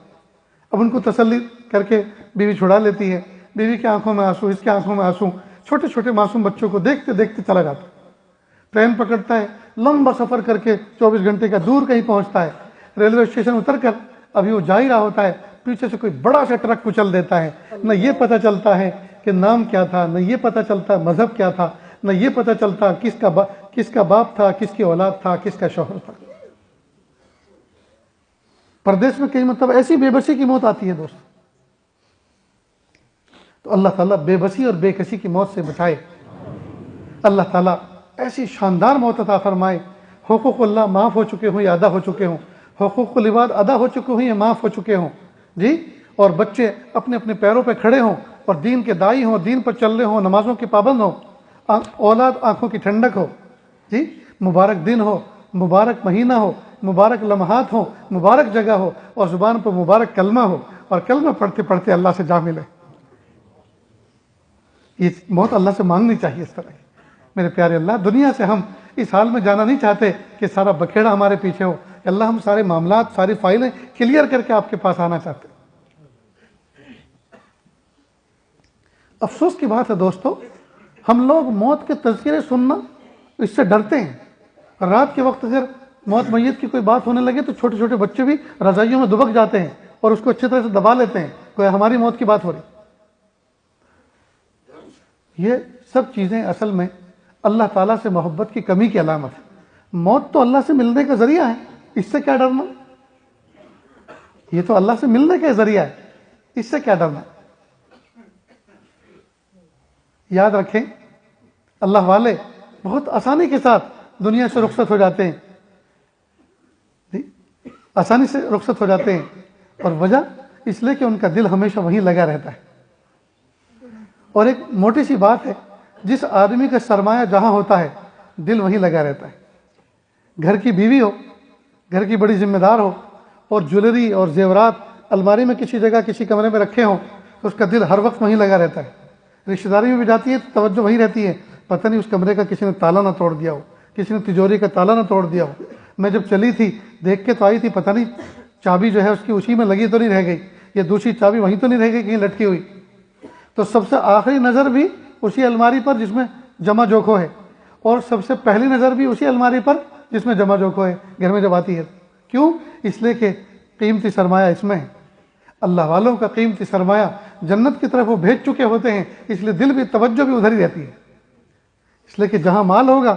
اب ان کو تسلی کر کے بیوی چھڑا لیتی ہے، بیوی کی آنکھوں میں آنسو، اس کی آنکھوں میں آنسو، چھوٹے چھوٹے معصوم بچوں کو دیکھتے دیکھتے چلا جاتا ہے۔ ٹرین پکڑتا ہے، لمبا سفر کر کے 24 گھنٹے کا دور کہیں پہنچتا ہے، ریلوے اسٹیشن اتر کر ابھی وہ جا ہی رہا ہوتا ہے، پیچھے سے کوئی بڑا سا ٹرک کچل دیتا ہے۔ نہ یہ پتہ چلتا ہے کہ نام کیا تھا، نہ یہ پتہ چلتا مذہب کیا تھا، نہ یہ پتہ چلتا کس کا باپ تھا، کس کی اولاد تھا، کس کا شوہر تھا۔ پردیس میں کئی مطلب ایسی بے بسی کی موت آتی ہے دوست۔ تو اللہ تعالیٰ بے بسی اور بے کسی کی موت سے بچائے، اللہ تعالیٰ ایسی شاندار موت عطا فرمائے۔ حقوق اللہ معاف ہو چکے ہوں یا ادا ہو چکے ہوں، حقوق العباد ادا ہو چکے ہوں یا معاف ہو چکے ہوں جی، اور بچے اپنے اپنے پیروں پہ کھڑے ہوں اور دین کے دائی ہوں، دین پر چل رہے ہوں، نمازوں کے پابند ہوں، اولاد آنکھوں کی ٹھنڈک ہو جی، مبارک دن ہو، مبارک مہینہ ہو، مبارک لمحات ہوں، مبارک جگہ ہو اور زبان پر مبارک کلمہ ہو اور کلمہ پڑھتے پڑھتے اللہ سے جا ملے۔ یہ موت اللہ سے مانگنی چاہیے اس طرح کی۔ میرے پیارے اللہ، دنیا سے ہم اس حال میں جانا نہیں چاہتے کہ سارا بکھیڑا ہمارے پیچھے ہو۔ اللہ ہم سارے معاملات، ساری فائلیں کلیئر کر کے آپ کے پاس آنا چاہتے ہیں۔ افسوس کی بات ہے دوستو، ہم لوگ موت کے تذکرے سننا اس سے ڈرتے ہیں۔ رات کے وقت اگر موت میت کی کوئی بات ہونے لگے تو چھوٹے چھوٹے بچے بھی رضائیوں میں دبک جاتے ہیں اور اس کو اچھی طرح سے دبا لیتے ہیں، کوئی ہماری موت کی بات ہو رہی۔ یہ سب چیزیں اصل میں اللہ تعالیٰ سے محبت کی کمی کی علامت ہے۔ موت تو اللہ سے ملنے کا ذریعہ ہے، اس سے کیا ڈرنا؟ یہ تو اللہ سے ملنے کا ذریعہ ہے، اس سے کیا ڈرنا؟ یاد رکھیں، اللہ والے بہت آسانی کے ساتھ دنیا سے رخصت ہو جاتے ہیں، آسانی سے رخصت ہو جاتے ہیں، اور وجہ اس لیے کہ ان کا دل ہمیشہ وہیں لگا رہتا ہے۔ اور ایک موٹی سی بات ہے، جس آدمی کا سرمایہ جہاں ہوتا ہے دل وہیں لگا رہتا ہے. گھر کی بیوی ہو، گھر کی بڑی ذمہ دار ہو، اور جویلری اور زیورات الماری میں کسی جگہ کسی کمرے میں رکھے ہوں، تو اس کا دل ہر وقت وہیں لگا رہتا ہے. رشتہ داری میں بھی جاتی ہے تو توجہ وہیں رہتی ہے، پتہ نہیں اس کمرے کا کسی نے تالا نہ توڑ دیا ہو، کسی نے تجوری کا تالا نہ توڑ دیا ہو. میں جب چلی تھی دیکھ کے تو آئی تھی، پتہ نہیں چابی جو ہے اس کی اسی میں لگی تو نہیں رہ گئی، یا دوسری چابی وہیں تو نہیں رہ گئی کہیں لٹکی ہوئی. تو سب سے آخری نظر بھی اسی الماری پر جس میں جمع جوکھو ہے، اور سب سے پہلی نظر بھی اسی الماری پر جس میں جمع جوکھو ہے گھر میں جب آتی ہے. کیوں؟ اس لیے کہ قیمتی سرمایہ اس میں ہے. اللہ والوں کا قیمتی سرمایہ جنت کی طرف وہ بھیج چکے ہوتے ہیں، اس لیے دل بھی توجہ بھی ادھر ہی رہتی ہے. اس لیے کہ جہاں مال ہوگا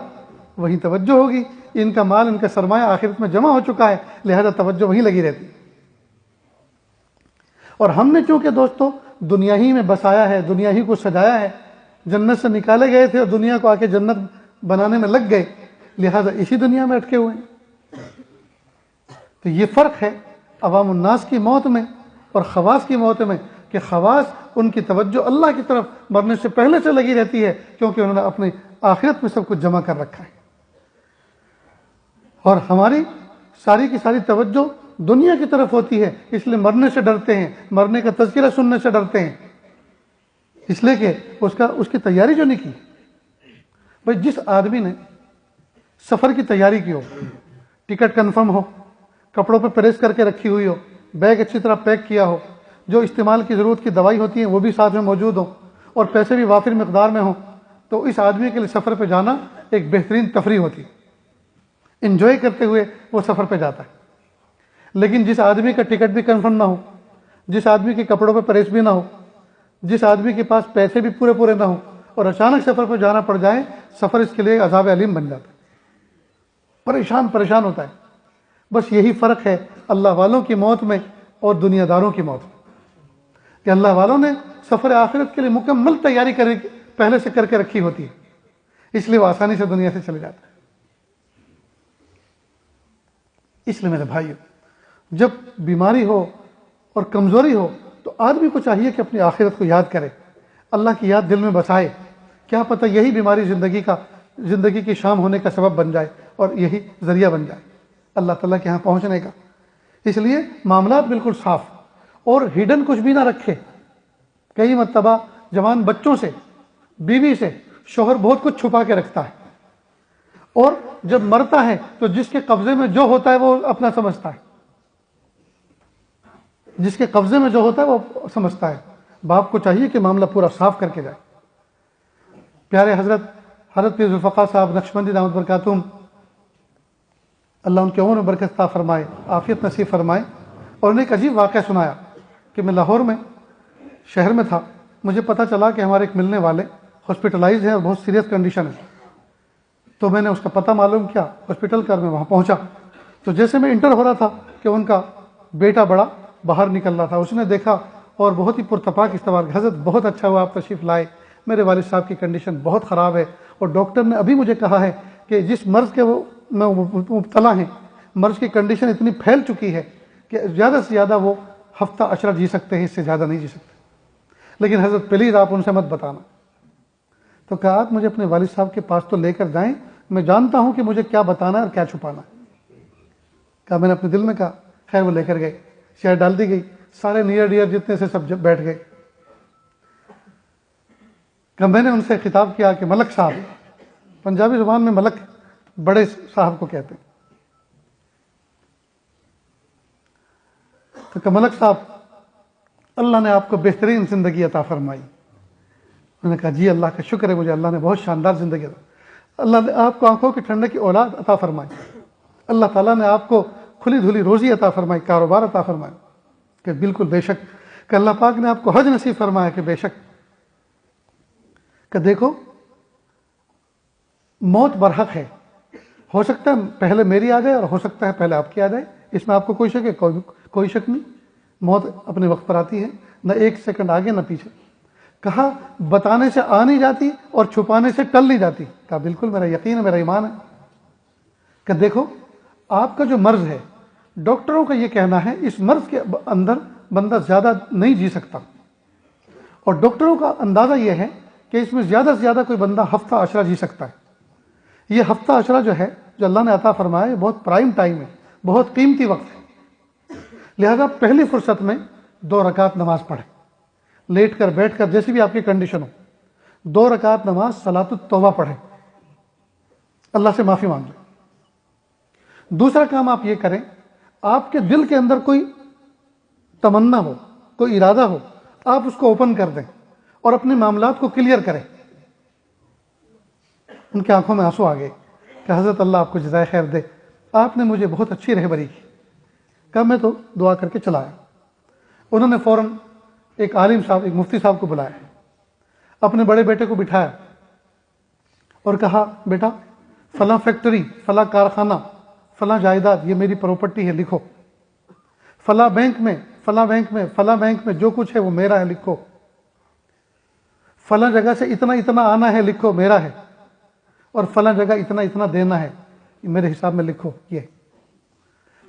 وہیں توجہ ہوگی. ان کا مال، ان کا سرمایہ آخرت میں جمع ہو چکا ہے، لہذا توجہ وہیں لگی رہتی ہے. اور ہم نے چونکہ دوستو دنیا ہی میں بسایا ہے، دنیا ہی کو سجایا ہے، جنت سے نکالے گئے تھے اور دنیا کو آ کے جنت بنانے میں لگ گئے، لہذا اسی دنیا میں اٹکے ہوئے ہیں. تو یہ فرق ہے عوام الناس کی موت میں اور خواص کی موت میں، کہ خواص ان کی توجہ اللہ کی طرف مرنے سے پہلے سے لگی رہتی ہے، کیونکہ انہوں نے اپنی آخرت میں سب کچھ جمع کر رکھا ہے. اور ہماری ساری کی ساری توجہ دنیا کی طرف ہوتی ہے، اس لیے مرنے سے ڈرتے ہیں، مرنے کا تذکرہ سننے سے ڈرتے ہیں، اس لیے کہ اس کی تیاری جو نہیں کی. بھائی جس آدمی نے سفر کی تیاری کی ہو، ٹکٹ کنفرم ہو، کپڑوں پہ پریس کر کے رکھی ہوئی ہو، بیگ اچھی طرح پیک کیا ہو، جو استعمال کی ضرورت کی دوائی ہوتی ہیں وہ بھی ساتھ میں موجود ہوں، اور پیسے بھی وافر مقدار میں ہوں، تو اس آدمی کے لیے سفر پہ جانا ایک بہترین تفریح ہوتی ہے. انجوائے کرتے ہوئے وہ سفر پہ جاتا ہے. لیکن جس آدمی کا ٹکٹ بھی کنفرم نہ ہو، جس آدمی کے کپڑوں پہ پریس بھی نہ ہو، جس آدمی کے پاس پیسے بھی پورے نہ ہوں، اور اچانک سفر پہ جانا پڑ جائے، سفر اس کے لیے عذاب علیم بن جاتا ہے. پریشان ہوتا ہے. بس یہی فرق ہے اللہ والوں کی موت میں اور دنیا داروں کی موت میں، کہ اللہ والوں نے سفر آخرت کے لیے مکمل تیاری پہلے سے کر کے رکھی ہوتی ہے، اس لیے وہ آسانی سے دنیا سے چلے جاتا ہے. اس لیے میرے بھائیو، جب بیماری ہو اور کمزوری ہو تو آدمی کو چاہیے کہ اپنی آخرت کو یاد کرے، اللہ کی یاد دل میں بسائے. کیا پتہ یہی بیماری زندگی کی شام ہونے کا سبب بن جائے اور یہی ذریعہ بن جائے اللہ تعالیٰ کے ہاں پہنچنے کا. اس لیے معاملات بالکل صاف اور ہڈن کچھ بھی نہ رکھے. کئی مرتبہ جوان بچوں سے، بیوی سے شوہر بہت کچھ چھپا کے رکھتا ہے، اور جب مرتا ہے تو جس کے قبضے میں جو ہوتا ہے وہ اپنا سمجھتا ہے، جس کے قبضے میں جو ہوتا ہے وہ سمجھتا ہے. باپ کو چاہیے کہ معاملہ پورا صاف کر کے جائے. پیارے حضرت پیر ذوالفقار صاحب نقشبندی دامت برکاتہم، اللہ ان کے عمر میں برکت عطا فرمائے، عافیت نصیب فرمائے. اور انہیں ایک عجیب واقعہ سنایا کہ میں لاہور میں شہر میں تھا، مجھے پتہ چلا کہ ہمارے ایک ملنے والے ہاسپٹلائز ہیں اور بہت سیریس کنڈیشن ہے. تو میں نے اس کا پتہ معلوم کیا، ہاسپٹل کا، میں وہاں پہنچا. تو جیسے میں انٹر ہو رہا تھا کہ ان کا بیٹا بڑا باہر نکل رہا تھا. اس نے دیکھا اور بہت ہی پرتپاک استقبال، حضرت بہت اچھا ہوا آپ تشریف لائے، میرے والد صاحب کی کنڈیشن بہت خراب ہے، اور ڈاکٹر نے ابھی مجھے کہا ہے کہ جس مرض کے وہ میں مبتلا ہیں، مرض کی کنڈیشن اتنی پھیل چکی ہے کہ زیادہ سے زیادہ وہ ہفتہ عشرہ جی سکتے ہیں، اس سے زیادہ نہیں جی سکتے. لیکن حضرت پلیز آپ ان سے مت بتانا. تو کہا آپ مجھے اپنے والد صاحب کے پاس تو لے کر جائیں، میں جانتا ہوں کہ مجھے کیا بتانا ہے اور کیا چھپانا ہے. کہا میں نے اپنے دل میں کہا. خیر وہ لے کر گئے، چیئر ڈال دی گئی، سارے نیئر ڈیئر جتنے سے سب بیٹھ گئے. کہ میں نے ان سے خطاب کیا کہ ملک صاحب، پنجابی زبان میں ملک بڑے صاحب کو کہتے ہیں. تو کہ ملک صاحب، اللہ نے آپ کو بہترین زندگی عطا فرمائی. انہوں نے کہا جی اللہ کا شکر ہے، مجھے اللہ نے بہت شاندار زندگی عطا، اللہ نے آپ کو آنکھوں کی ٹھنڈک کی اولاد عطا فرمائی، اللہ تعالیٰ نے آپ کو کھلی دھلی روزی عطا فرمائی، کاروبار عطا فرمایا. کہ بالکل بے شک. کہ اللہ پاک نے آپ کو حج نصیب فرمایا، کہ بے شک. کہ دیکھو موت برحق ہے، ہو سکتا ہے پہلے میری آ جائے اور ہو سکتا ہے پہلے آپ کی آ جائے، اس میں آپ کو کوئی شک ہے؟ کوئی شک نہیں. موت اپنے وقت پر آتی ہے، نہ ایک سیکنڈ آگے نہ پیچھے. کہا بتانے سے آ نہیں جاتی اور چھپانے سے ٹل نہیں جاتی. کہا بالکل میرا یقین ہے، میرا ایمان ہے. کہ دیکھو آپ کا جو مرض ہے، ڈاکٹروں کا یہ کہنا ہے اس مرض کے اندر بندہ زیادہ نہیں جی سکتا، اور ڈاکٹروں کا اندازہ یہ ہے کہ اس میں زیادہ سے زیادہ کوئی بندہ ہفتہ عشرہ جی سکتا ہے۔ یہ ہفتہ عشرہ جو ہے، جو اللہ نے عطا فرمایا، یہ بہت پرائم ٹائم ہے، بہت قیمتی وقت ہے۔ لہذا پہلی فرصت میں 2 رکعت نماز پڑھیں، لیٹ کر بیٹھ کر، جیسی بھی آپ کی کنڈیشن ہو، 2 رکعت نماز صلاۃ التوبہ پڑھیں، اللہ سے معافی مانگ لیں۔ دوسرا کام آپ یہ کریں، آپ کے دل کے اندر کوئی تمنا ہو، کوئی ارادہ ہو، آپ اس کو اوپن کر دیں اور اپنے معاملات کو کلیئر کریں۔ ان کی آنکھوں میں آنسو آ گئے کہ حضرت اللہ آپ کو جزائے خیر دے، آپ نے مجھے بہت اچھی رہبری کی۔ کہا میں تو دعا کر کے چلا آیا۔ انہوں نے فوراً ایک عالم صاحب، ایک مفتی صاحب کو بلایا، اپنے بڑے بیٹے کو بٹھایا اور کہا بیٹا فلاں فیکٹری، فلاں کارخانہ، فلاں جائیداد یہ میری پراپرٹی ہے، لکھو۔ فلاں بینک میں، فلاں بینک میں، فلاں بینک میں جو کچھ ہے وہ میرا ہے، لکھو۔ فلاں جگہ سے اتنا اتنا آنا ہے، لکھو میرا ہے، اور فلاں جگہ اتنا اتنا دینا ہے، میرے حساب میں لکھو۔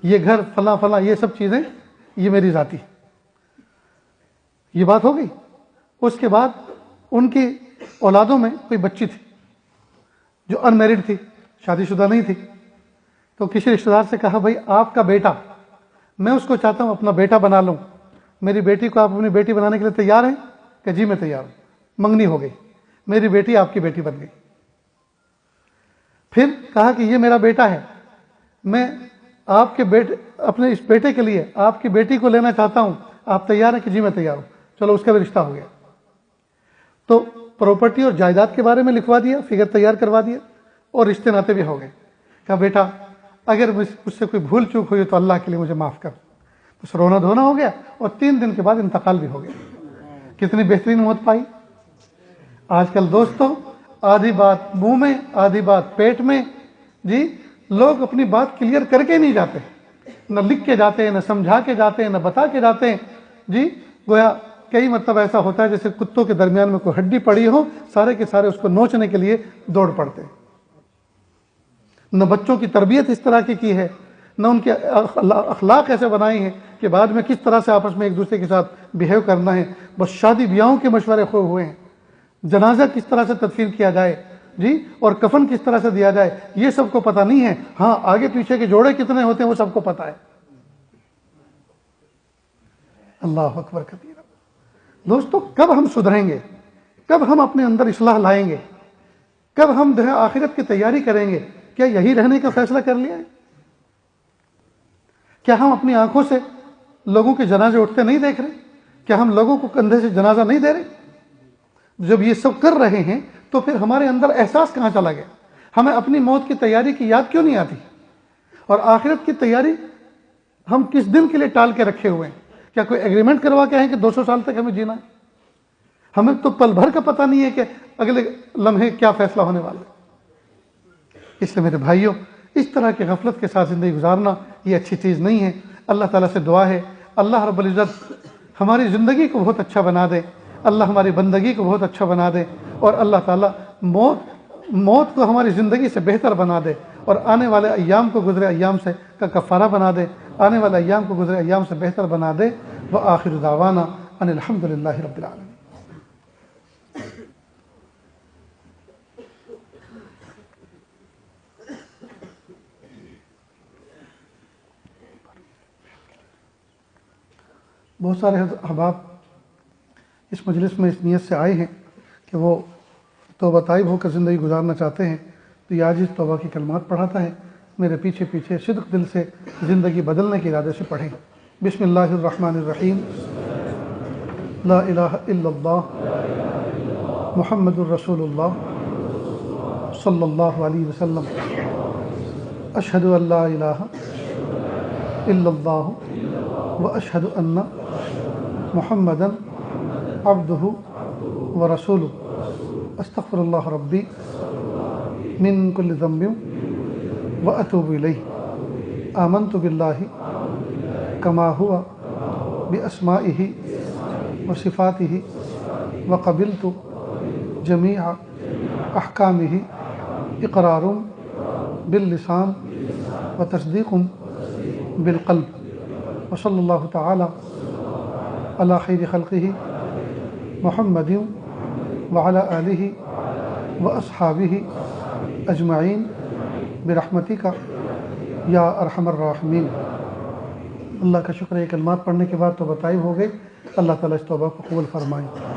یہ گھر فلاں فلاں یہ سب چیزیں یہ میری ذاتی۔ یہ بات ہو گئی۔ اس کے بعد ان کی اولادوں میں کوئی بچی تھی جو ان میرڈ تھی، شادی شدہ نہیں تھی، تو کسی رشتہ دار سے کہا بھائی آپ کا بیٹا، میں اس کو چاہتا ہوں اپنا بیٹا بنا لوں، میری بیٹی کو آپ اپنی بیٹی بنانے کے لیے تیار ہیں؟ کہ جی میں تیار ہوں۔ منگنی ہو گئی، میری بیٹی آپ کی بیٹی بن گئی۔ پھر کہا کہ یہ میرا بیٹا ہے، میں آپ کے اپنے اس بیٹے کے لیے آپ کی بیٹی کو لینا چاہتا ہوں، آپ تیار ہیں؟ کہ جی میں تیار ہوں۔ چلو اس کا بھی رشتہ ہو گیا۔ تو پراپرٹی اور جائیداد کے بارے میں لکھوا دیا، فگر تیار کروا دیا، اور رشتے ناتے بھی ہو گئے۔ کہا بیٹا اگر مجھ سے کوئی بھول چوک ہوئی تو اللہ کے لیے مجھے معاف کر۔ بس رونا دھونا ہو گیا، اور 3 دن کے بعد انتقال بھی ہو گیا۔ کتنی بہترین موت پائی۔ آج کل دوستوں آدھی بات منہ میں، آدھی بات پیٹ میں، جی لوگ اپنی بات کلیئر کر کے نہیں جاتے، نہ لکھ کے جاتے ہیں، نہ سمجھا کے جاتے ہیں، نہ بتا کے جاتے ہیں۔ جی گویا کئی مرتبہ ایسا ہوتا ہے جیسے کتوں کے درمیان میں کوئی ہڈی پڑی ہو، سارے کے سارے اس کو نوچنے کے لیے دوڑ پڑتے ہیں۔ نہ بچوں کی تربیت اس طرح کی ہے، نہ ان کے اخلاق ایسے بنائے ہیں کہ بعد میں کس طرح سے آپس میں ایک دوسرے کے ساتھ بیہیو کرنا ہے۔ بس شادی بیاہوں کے مشورے ہوئے ہیں، جنازہ کس طرح سے تدفین کیا جائے، جی اور کفن کس طرح سے دیا جائے، یہ سب کو پتہ نہیں ہے۔ ہاں آگے پیچھے کے جوڑے کتنے ہوتے ہیں وہ سب کو پتہ ہے۔ اللہ اکبر کبیرہ۔ دوستو کب ہم سدھریں گے؟ کب ہم اپنے اندر اصلاح لائیں گے؟ کب ہم آخرت کی تیاری کریں گے؟ کیا یہی رہنے کا فیصلہ کر لیا ہے؟ کیا ہم اپنی آنکھوں سے لوگوں کے جنازے اٹھتے نہیں دیکھ رہے؟ کیا ہم لوگوں کو کندھے سے جنازہ نہیں دے رہے؟ جب یہ سب کر رہے ہیں تو پھر ہمارے اندر احساس کہاں چلا گیا؟ ہمیں اپنی موت کی تیاری کی یاد کیوں نہیں آتی؟ اور آخرت کی تیاری ہم کس دن کے لیے ٹال کے رکھے ہوئے ہیں؟ کیا کوئی ایگریمنٹ کروا کے ہیں کہ 200 سال تک ہمیں جینا ہے؟ ہمیں تو پل بھر کا پتہ نہیں ہے کہ اگلے لمحے کیا فیصلہ ہونے والا ہے۔ اس لیے میرے بھائیوں، اس طرح کی غفلت کے ساتھ زندگی گزارنا یہ اچھی چیز نہیں ہے۔ اللہ تعالیٰ سے دعا ہے اللہ رب العزت ہماری زندگی کو بہت اچھا بنا دے، اللہ ہماری بندگی کو بہت اچھا بنا دے، اور اللہ تعالیٰ موت کو ہماری زندگی سے بہتر بنا دے، اور آنے والے ایام کو گزرے ایام سے کا کفارہ بنا دے، آنے والے ایام کو گزرے ایام سے بہتر بنا دے۔ وآخر دعوانا ان الحمد للہ رب العالمین۔ بہت سارے احباب اس مجلس میں اس نیت سے آئے ہیں کہ وہ توبہ طائب ہو کر زندگی گزارنا چاہتے ہیں، تو یہ عاجز توبہ کی کلمات پڑھاتا ہے، میرے پیچھے پیچھے صدق دل سے زندگی بدلنے کے ارادے سے پڑھیں۔ بسم اللہ الرحمن الرحیم۔ لا الہ الا اللہ محمد الرسول اللہ صلی اللہ علیہ وسلم۔ اشہد ان لا الہ الا اللہ واشہد ان محمدًا عبدہ ورسولہ۔ استغفر اللہ ربی من کل ذنب واتوب الیہ۔ آمنت باللہ کما ہوا باسمائہ وصفاتہ وقبلت جمیع احکامہ اقرار باللسان وتصدیق بالقلب۔ وصلی اللہ تعالی علی خیر خلقہ محمد وعلی آلہ واصحابہ اجمعین برحمتک یا ارحم الراحمین۔ اللہ کا شکر ہے، کلمات پڑھنے کے بعد توبہ طائب ہو گئے۔ اللہ تعالیٰ اس توبہ کو قبول فرمائے۔